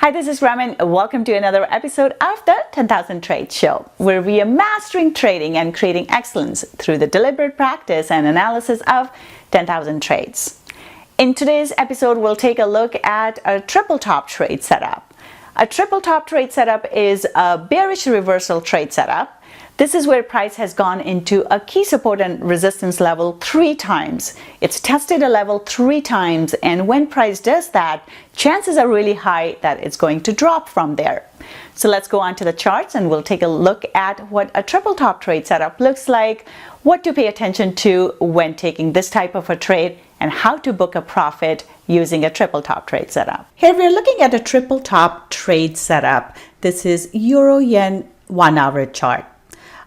Hi, this is Raman. Welcome to another episode of the 10,000 Trades Show, where we are mastering trading and creating excellence through the deliberate practice and analysis of 10,000 trades. In today's episode, we'll take a look at a triple top trade setup. A triple top trade setup is a bearish reversal trade setup. This is where price has gone into a key support and resistance level 3 times. It's tested a level 3 times, and when price does that, chances are really high that it's going to drop from there. So let's go on to the charts and we'll take a look at what a triple top trade setup looks like, what to pay attention to when taking this type of a trade, and how to book a profit using a triple top trade setup. Here we're looking at a triple top trade setup. This is Euro Yen 1 hour chart.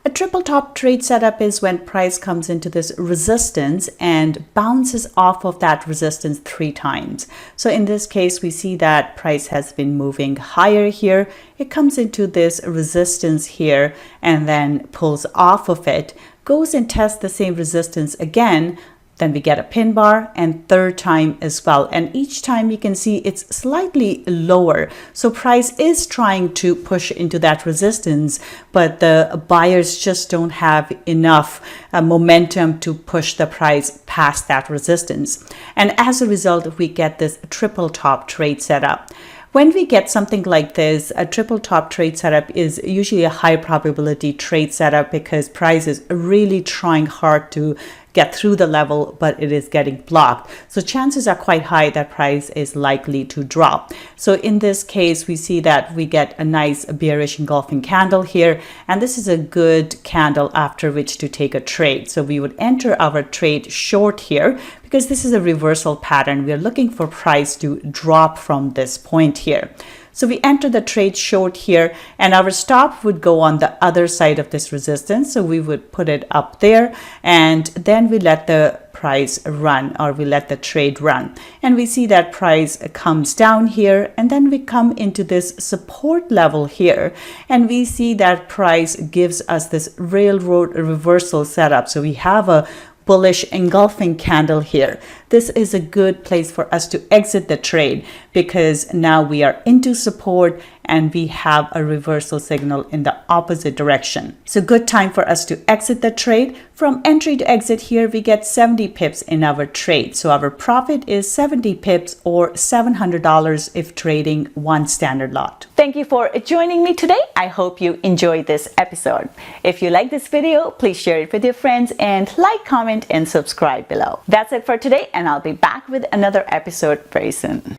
A triple top trade setup is when price comes into this resistance and bounces off of that resistance 3 times. So in this case, we see that price has been moving higher here. It comes into this resistance here and then pulls off of it, goes and tests the same resistance again. Then we get a pin bar, and 3rd time as well. And each time you can see it's slightly lower. So price is trying to push into that resistance, but the buyers just don't have enough momentum to push the price past that resistance. And as a result, we get this triple top trade setup. When we get something like this, a triple top trade setup is usually a high probability trade setup because price is really trying hard to get through the level, but it is getting blocked. So chances are quite high that price is likely to drop. So in this case, we see that we get a nice bearish engulfing candle here, and this is a good candle after which to take a trade. So we would enter our trade short here because this is a reversal pattern. We are looking for price to drop from this point here. So we enter the trade short here, and our stop would go on the other side of this resistance. So we would put it up there, and then we let the price run, or we let the trade run. And we see that price comes down here, and then we come into this support level here, and we see that price gives us this railroad reversal setup. So we have a bullish engulfing candle here. This is a good place for us to exit the trade because now we are into support and we have a reversal signal in the opposite direction. So good time for us to exit the trade. From entry to exit here, we get 70 pips in our trade. So our profit is 70 pips or $700 if trading 1 standard lot. Thank you for joining me today. I hope you enjoyed this episode. If you like this video, please share it with your friends and like, comment, and subscribe below. That's it for today, and I'll be back with another episode very soon.